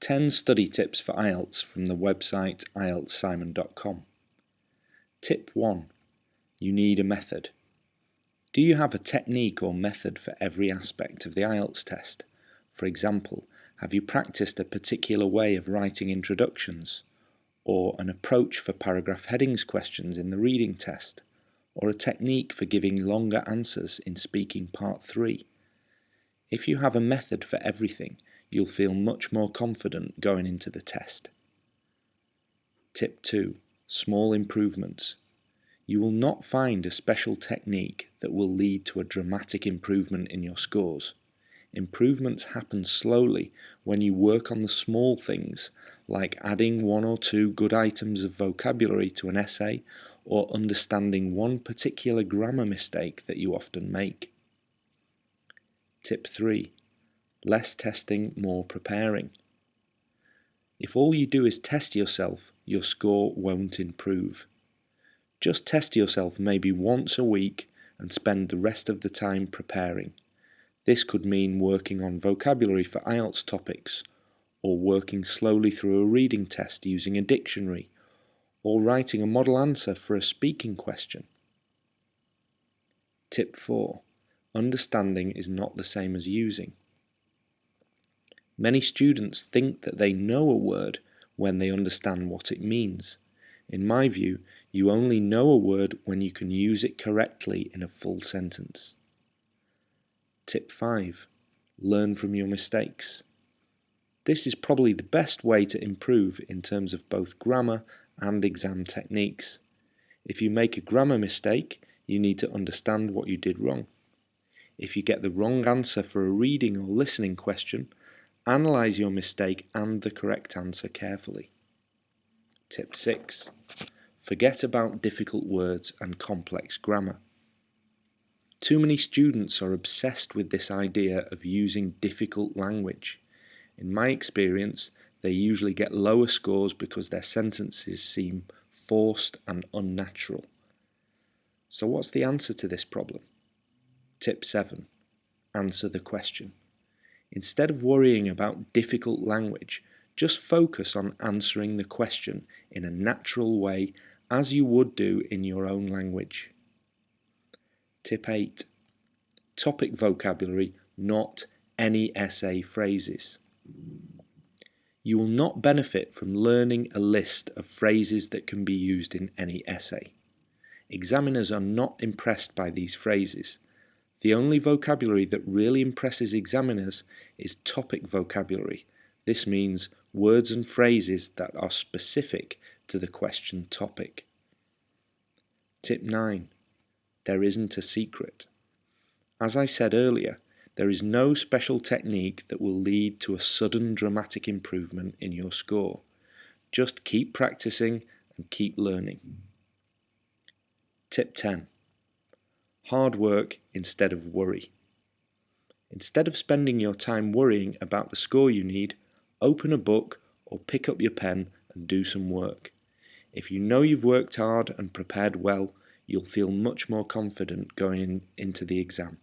10 study tips for IELTS from the website IELTSsimon.com. Tip 1. You need a method. Do you have a technique or method for every aspect of the IELTS test? For example, have you practiced a particular way of writing introductions, or an approach for paragraph headings questions in the reading test, or a technique for giving longer answers in speaking part 3? If you have a method for everything, you'll feel much more confident going into the test. Tip 2. Small improvements. You will not find a special technique that will lead to a dramatic improvement in your scores. Improvements happen slowly when you work on the small things, like adding 1 or 2 good items of vocabulary to an essay, or understanding one particular grammar mistake that you often make. Tip 3. Less testing, more preparing. If all you do is test yourself, your score won't improve. Just test yourself maybe once a week and spend the rest of the time preparing. This could mean working on vocabulary for IELTS topics, or working slowly through a reading test using a dictionary, or writing a model answer for a speaking question. Tip 4. Understanding is not the same as using. Many students think that they know a word when they understand what it means. In my view, you only know a word when you can use it correctly in a full sentence. Tip 5. Learn from your mistakes. This is probably the best way to improve in terms of both grammar and exam techniques. If you make a grammar mistake, you need to understand what you did wrong. If you get the wrong answer for a reading or listening question, analyse your mistake and the correct answer carefully. Tip 6. Forget about difficult words and complex grammar. Too many students are obsessed with this idea of using difficult language. In my experience, they usually get lower scores because their sentences seem forced and unnatural. So what's the answer to this problem? Tip 7. Answer the question. Instead of worrying about difficult language, just focus on answering the question in a natural way as you would do in your own language. Tip 8. Topic vocabulary, not any essay phrases. You will not benefit from learning a list of phrases that can be used in any essay. Examiners are not impressed by these phrases. The only vocabulary that really impresses examiners is topic vocabulary. This means words and phrases that are specific to the question topic. Tip 9. There isn't a secret. As I said earlier, there is no special technique that will lead to a sudden dramatic improvement in your score. Just keep practicing and keep learning. Tip 10. Hard work instead of worry. Instead of spending your time worrying about the score you need, open a book or pick up your pen and do some work. If you know you've worked hard and prepared well, you'll feel much more confident going into the exam.